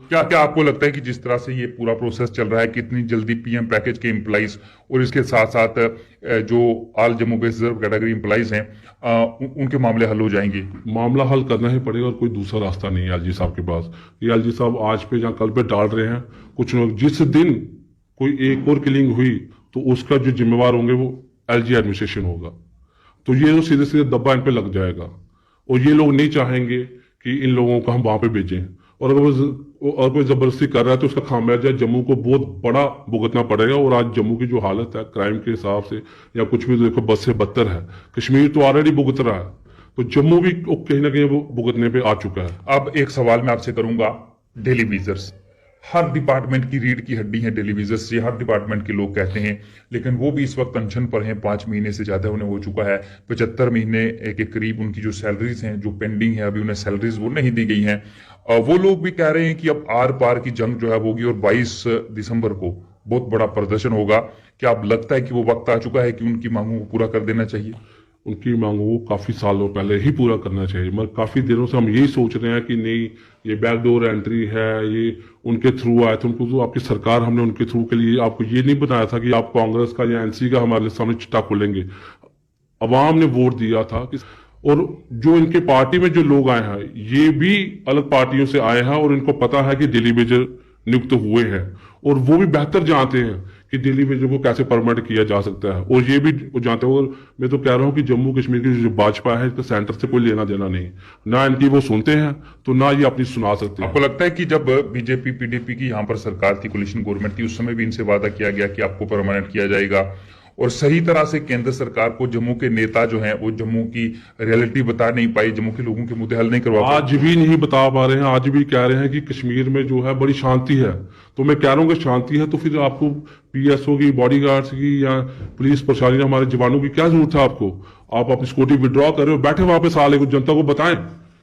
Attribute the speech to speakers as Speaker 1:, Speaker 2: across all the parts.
Speaker 1: क्या क्या आपको लगता है कि जिस तरह से ये पूरा प्रोसेस चल रहा है, कितनी जल्दी पीएम पैकेज के एम्प्लॉइज और इसके साथ साथ जो all Jammu base reserve category employees हैं, उनके मामले हल हो जाएंगे?
Speaker 2: मामला हल करना ही पड़ेगा और कोई दूसरा रास्ता नहीं है एलजी साहब के पास। ये एलजी साहब आज पे या कल पे डाल रहे हैं कुछ लोग। जिस दिन कोई एक और किलिंग हुई तो उसका जो जिम्मेवार होंगे वो एलजी एडमिनिस्ट्रेशन होगा। तो ये तो सीधे सीधे दब्बा इन पे लग जाएगा और ये लोग नहीं चाहेंगे कि इन लोगों को हम वहां पे भेजें। और अगर और कोई जबरदस्ती कर रहा है तो उसका खामियाजा जम्मू को बहुत बड़ा भुगतना पड़ेगा। और आज जम्मू की जो हालत है क्राइम के हिसाब से या कुछ भी, देखो बद से बदतर है। कश्मीर तो ऑलरेडी भुगत रहा है, तो जम्मू भी कहीं ना कहीं वो भुगतने पे आ चुका है।
Speaker 1: अब एक सवाल मैं आपसे करूंगा, टेलीविजर्स हर डिपार्टमेंट की रीढ़ की हड्डी है, टेलीविजर्स ये हर डिपार्टमेंट के लोग कहते हैं, लेकिन वो भी इस वक्त अनशन पर हैं। 5 महीने से ज्यादा उन्हें हो चुका है। 75 महीने के करीब उनकी जो सैलरीज हैं जो पेंडिंग है, अभी उन्हें सैलरीज वो नहीं दी गई हैं। वो लोग भी कह रहे हैं कि अब आर पार की जंग जो है वो होगी और 22 दिसंबर को बहुत बड़ा प्रदर्शन होगा। क्या आप लगता है कि वो वक्त आ चुका है कि उनकी मांगों को पूरा कर देना चाहिए?
Speaker 2: उनकी मांगों को काफी सालों पहले ही पूरा करना चाहिए। मगर काफी दिनों से हम यही सोच रहे हैं कि नहीं, ये बैकडोर एंट्री है, ये उनके थ्रू आए थे। उनको तो आपकी सरकार, हमने उनके थ्रू के लिए आपको ये नहीं बनाया था कि आप कांग्रेस का या एनसी का हमारे सामने चिट्टा खोलेंगे। अवाम ने वोट दिया था कि, और जो इनके पार्टी में जो लोग आए हैं ये भी अलग पार्टियों से आए हैं और इनको पता है कि दिल्ली मेजर नियुक्त हुए हैं और वो भी बेहतर जानते हैं कि दिल्ली मेजर को कैसे परमिट किया जा सकता है। और ये भी वो जानते हैं। और मैं तो कह रहा हूं कि जम्मू कश्मीर की जो भाजपा है इसका सेंटर से कोई लेना देना नहीं, ना इनकी वो सुनते हैं तो ना ये अपनी सुना सकते हैं।
Speaker 1: आपको लगता है कि जब बीजेपी पीडीपी की यहाँ पर सरकार थी, कोलिशन गवर्नमेंट थी, उस समय भी इनसे वादा किया गया कि आपको परमानेंट किया जाएगा और सही तरह से केंद्र सरकार को जम्मू के नेता जो हैं वो जम्मू की रियलिटी बता नहीं पाई, जम्मू के लोगों के मुद्दे हल नहीं करवा पाए?
Speaker 2: आज भी नहीं बता पा रहे हैं। आज भी कह रहे हैं कि कश्मीर में जो है बड़ी शांति है। तो मैं कह रहा हूँ कि शांति है तो फिर आपको पीएसओ की, बॉडीगार्ड्स की या पुलिस प्रशासन हमारे जवानों की क्या जरूरत है आपको? आप अपनी सिक्योरिटी विड्रॉ कर रहे हो, बैठे वहां पे साले को जनता को बताएं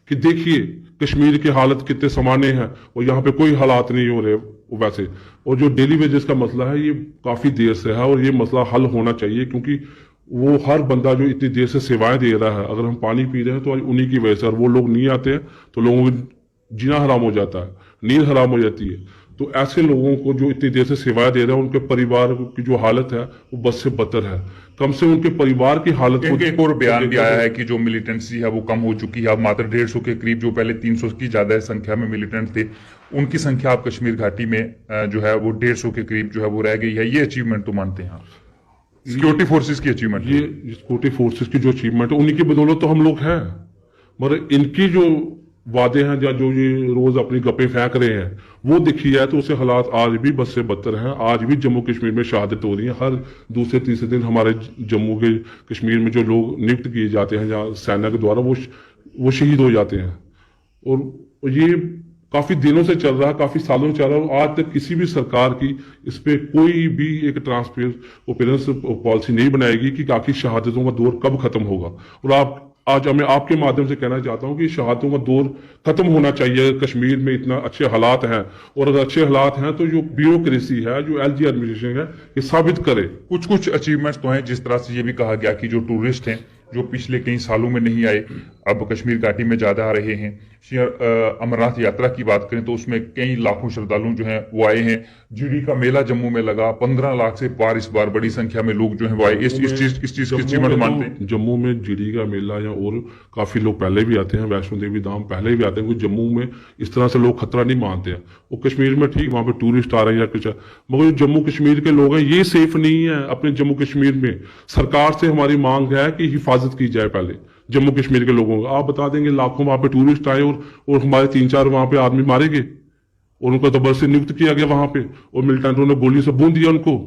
Speaker 2: कि देखिए कश्मीर की हालत कितने सामान्य है और यहाँ पे कोई हालात नहीं हो रहे वैसे। और जो डेली वेजेस का मसला है ये काफी देर से है और ये मसला हल होना चाहिए, क्योंकि वो हर बंदा जो इतनी देर से सेवाएं दे रहा है, अगर हम पानी पी रहे हैं तो उन्हीं की वजह से, और वो लोग नहीं आते हैं तो लोगों को जीना हराम हो जाता है, नींद हराम हो जाती है। तो ऐसे लोगों को जो इतनी देर से सेवाएं दे रहे हैं उनके परिवार की जो हालत है वो बद से बदतर है। कम से उनके परिवार की हालत को
Speaker 1: एक और बयान भी आया है कि जो मिलिटेंसी है वो कम हो चुकी है, अब मात्र 150 के करीब, जो पहले 300 की ज्यादा संख्या में मिलिटेंट थे उनकी संख्या अब कश्मीर घाटी में जो है वो 150 के करीब जो है वो रह गई है। ये अचीवमेंट तो मानते हैं आप? सिक्योरिटी फोर्सेस की अचीवमेंट?
Speaker 2: ये सिक्योरिटी फोर्सेस की जो अचीवमेंट है उन्हीं की बदौलत तो हम लोग हैं। मगर इनकी जो वादे हैं या जो ये रोज अपनी गप्पे फेंक रहे हैं वो देखी जाए तो उससे हालात आज भी बद से बदतर हैं। आज भी जम्मू कश्मीर में शहादत हो रही है। हर दूसरे तीसरे दिन हमारे जम्मू के कश्मीर में जो लोग नियुक्त किए जाते हैं या सेना के द्वारा वो शहीद हो जाते हैं। और ये काफी दिनों से चल रहा है, काफी सालों से चल रहा है। आज तक किसी भी सरकार की इस पे कोई भी एक ट्रांसपेरेंस पॉलिसी नहीं बनाएगी कि आखिर शहादतों का दौर कब खत्म होगा। और आज मैं आपके माध्यम से कहना चाहता हूं कि शहादतों का दौर खत्म होना चाहिए। कश्मीर में इतना अच्छे हालात हैं और अगर अच्छे हालात हैं तो जो ब्यूरोक्रेसी है, जो एलजी एडमिनिस्ट्रेशन है, ये साबित करे।
Speaker 1: कुछ कुछ अचीवमेंट्स तो हैं, जिस तरह से ये भी कहा गया कि जो टूरिस्ट हैं जो पिछले कई सालों में नहीं आए अब कश्मीर घाटी में ज्यादा आ रहे हैं। अमरनाथ यात्रा की बात करें तो उसमें कई लाखों श्रद्धालु जो हैं वो आए हैं। जीडी का मेला जम्मू में लगा, 15 लाख से पार इस बार बड़ी संख्या में लोग जो हैं वो आए। इस चीज की अचीवमेंट मानते हैं?
Speaker 2: जम्मू में जीडी का मेला या और काफी लोग पहले भी आते हैं, वैष्णो देवी धाम पहले भी आते हैं। जम्मू में इस तरह से लोग खतरा नहीं मानते हैं। वो कश्मीर में ठीक वहां पे टूरिस्ट आ रहे हैं या कुछ, मगर जो जम्मू कश्मीर के लोग हैं ये सेफ नहीं है अपने जम्मू कश्मीर में। सरकार से हमारी मांग है कि हिफाजत की जाए पहले जम्मू कश्मीर के लोगों को। आप बता देंगे लाखों वहां पे टूरिस्ट आए और हमारे 3-4 वहां पे आदमी मारे गए और उनको तबर से नियुक्त किया गया वहां पे और मिलिटेंटों ने गोली से भून दिया उनको।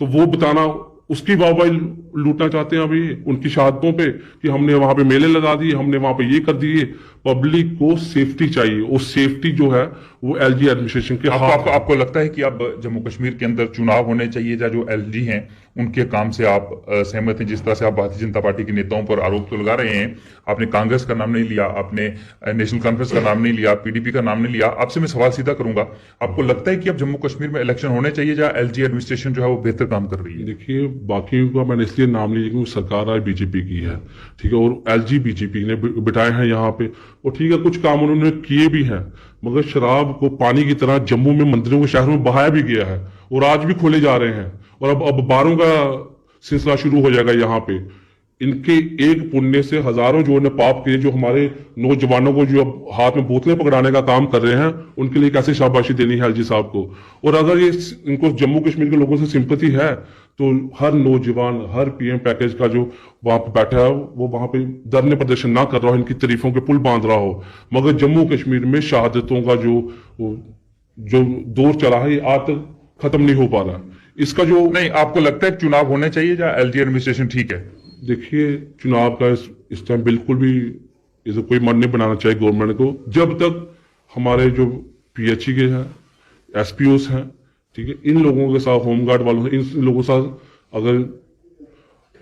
Speaker 2: तो वो बताना, उसकी वाहवाही लूटना चाहते हैं अभी उनकी शहादतों पे कि हमने वहां पे मेले लगा दिए, हमने वहां पे ये कर दिए। पब्लिक को सेफ्टी चाहिए और सेफ्टी जो है वो एलजी एडमिनिस्ट्रेशन के हाथ।
Speaker 1: आपको लगता है कि अब जम्मू कश्मीर के अंदर चुनाव होने चाहिए या जो एलजी हैं उनके काम से आप सहमत हैं? जिस तरह से आप भारतीय जनता पार्टी के नेताओं पर आरोप तो लगा रहे हैं, आपने कांग्रेस का नाम नहीं लिया, आपने नेशनल कॉन्फ्रेंस का नाम नहीं लिया, पीडीपी का नाम नहीं लिया। आपसे मैं सवाल सीधा करूंगा, आपको लगता है कि अब जम्मू कश्मीर में इलेक्शन होने चाहिए या एलजी एडमिनिस्ट्रेशन जो है वो बेहतर काम कर रही है?
Speaker 2: देखिए, बाकी का मैंने इसलिए नाम लिया क्योंकि सरकार आज बीजेपी की है, ठीक है, और एलजी बीजेपी ने बिठाए हैं यहाँ पे। और ठीक है, कुछ काम उन्होंने किए भी हैं, मगर शराब को पानी की तरह जम्मू में मंदिरों के शहरों में बहाया भी गया है और आज भी खोले जा रहे हैं। और अब बारों का सिलसिला शुरू हो जाएगा यहाँ पे। इनके एक पुण्य से हजारों जो ने पाप किए, जो हमारे नौजवानों को जो अब हाथ में बोतलें पकड़ाने का काम कर रहे हैं, उनके लिए कैसे शाबाशी देनी है एलजी साहब को। और अगर ये इनको जम्मू कश्मीर के लोगों से सिंपैथी है तो हर नौजवान, हर पीएम पैकेज का जो वहां पर बैठा है वो वहां पे धरने प्रदर्शन ना कर रहा हो, इनकी तारीफों के पुल बांध रहा हो। मगर जम्मू कश्मीर में शहादतों का जो दौर चला है ये आज तक खत्म नहीं हो पा रहा। इसका जो
Speaker 1: नहीं, आपको लगता है चुनाव होने चाहिए या एलजी एडमिनिस्ट्रेशन ठीक है?
Speaker 2: देखिए, चुनाव का इस टाइम बिल्कुल भी इसे कोई मन नहीं बनाना चाहिए गवर्नमेंट को, जब तक हमारे जो पीएचई के हैं, एसपीओस हैं, ठीक है, इन लोगों के साथ, होमगार्ड वालों हैं, इन लोगों के साथ अगर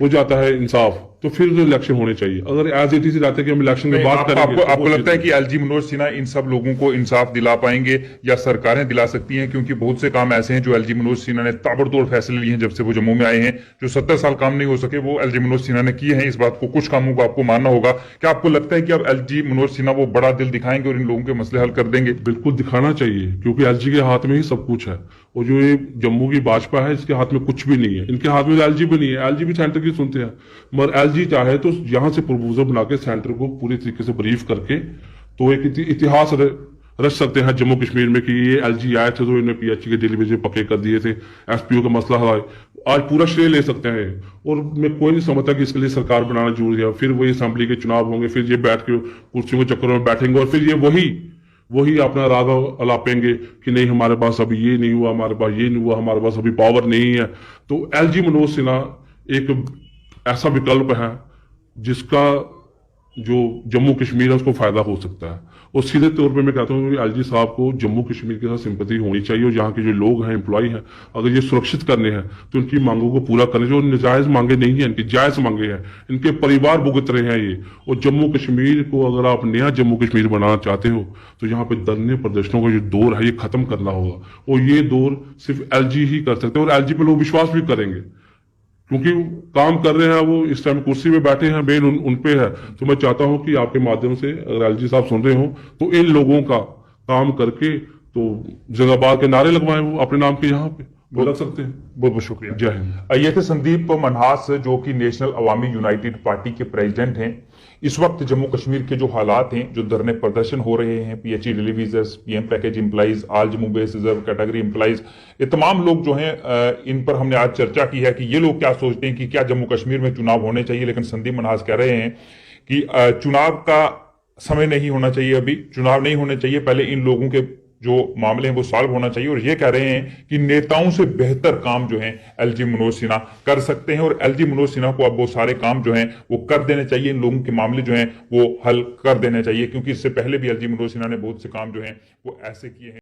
Speaker 2: हो जाता है इंसाफ तो फिर तो इलेक्शन होने चाहिए। अगर एज इट इज रहता है कि हम इलेक्शन में बात करेंगे,
Speaker 1: आपको लगता है कि एलजी मनोज सिन्हा इन सब लोगों को इंसाफ दिला पाएंगे या सरकारें दिला सकती हैं? क्योंकि बहुत से काम ऐसे हैं जो एलजी मनोज सिन्हा ने ताबड़तोड़ फैसले लिए हैं जब से वो जम्मू में आए हैं, जो 70 साल काम नहीं हो सके वो एलजी मनोज सिन्हा ने किए हैं। इस बात को, कुछ कामों को आपको मानना होगा। क्या आपको लगता है कि अब एलजी मनोज सिन्हा वो बड़ा दिल दिखाएंगे और इन लोगों के मसले हल कर देंगे?
Speaker 2: बिल्कुल दिखाना चाहिए, क्योंकि एलजी के हाथ में ही सब कुछ है। और जो ये जम्मू की भाजपा है, इसके हाथ में कुछ भी नहीं है। इनके हाथ में एलजी भी नहीं है, एलजी भी सेंटर की सुनते हैं। मगर एलजी चाहे तो यहां से प्रपोजल बना के सेंटर को पूरी तरीके से ब्रीफ करके तो एक इतिहास रच सकते हैं जम्मू कश्मीर में कि ये एलजी आए थे तो इन्होंने पीएचई के डिलीवरी पक्के कर दिए थे, एसपीओ का मसला है। आज पूरा श्रेय ले सकते हैं। और मैं कोई नहीं समझता कि इसके लिए सरकार बनाना जरूरी है। फिर वही असेंबली के चुनाव होंगे, फिर ये बैठ के कुर्सियों के चक्करों में बैठेंगे और फिर ये वही अपना राग अलापेंगे कि नहीं हमारे पास अभी ये नहीं हुआ, हमारे पास ये नहीं हुआ, हमारे पास अभी पावर नहीं है। तो एलजी मनोज सिन्हा एक ऐसा विकल्प है जिसका जो जम्मू कश्मीर है उसको फायदा हो सकता है। और सीधे तौर पे मैं कहता हूँ कि एलजी साहब को जम्मू कश्मीर के साथ सिंपैथी होनी चाहिए। और यहाँ के जो लोग हैं, एम्प्लॉय हैं, अगर ये सुरक्षित करने हैं तो उनकी मांगों को पूरा करने, जो नजायज मांगे नहीं है, इनकी जायज मांगे हैं। इनके परिवार भुगत रहे हैं ये। और जम्मू कश्मीर को अगर आप नया जम्मू कश्मीर बनाना चाहते हो तो यहाँ पे धरने प्रदर्शनों का जो दौर है ये खत्म करना होगा। और ये दौर सिर्फ एलजी ही कर सकते हैं और एलजी पे लोग विश्वास भी करेंगे, क्योंकि काम कर रहे हैं वो इस टाइम कुर्सी में बैठे हैं, मेन उन पे है। तो मैं चाहता हूं कि आपके माध्यम से अगर एलजी साहब सुन रहे हो तो इन लोगों का काम करके तो जिंदाबाद के नारे लगवाएं, वो अपने नाम के यहाँ पे वो लग सकते हैं।
Speaker 1: बहुत बहुत शुक्रिया।
Speaker 2: जय हिंद।
Speaker 1: ये थे संदीप मनहास, जो कि नेशनल अवामी यूनाइटेड पार्टी के प्रेसिडेंट हैं। इस वक्त जम्मू कश्मीर के जो हालात हैं, जो धरने प्रदर्शन हो रहे हैं, PHE daily wagers, PM package employees, all Jammu base reserve category employees, ये तमाम लोग जो हैं, इन पर हमने आज चर्चा की है कि ये लोग क्या सोचते हैं कि क्या जम्मू कश्मीर में चुनाव होने चाहिए। लेकिन संदीप मनहास कह रहे हैं कि चुनाव का समय नहीं होना चाहिए, अभी चुनाव नहीं होने चाहिए, पहले इन लोगों के जो मामले हैं वो सॉल्व होना चाहिए। और ये कह रहे हैं कि नेताओं से बेहतर काम जो है एलजी मनोज सिन्हा कर सकते हैं और एलजी मनोज सिन्हा को अब वो सारे काम जो हैं वो कर देने चाहिए। इन लोगों के मामले जो हैं वो हल कर देने चाहिए, क्योंकि इससे पहले भी एलजी मनोज सिन्हा ने बहुत से काम जो हैं वो ऐसे किए हैं।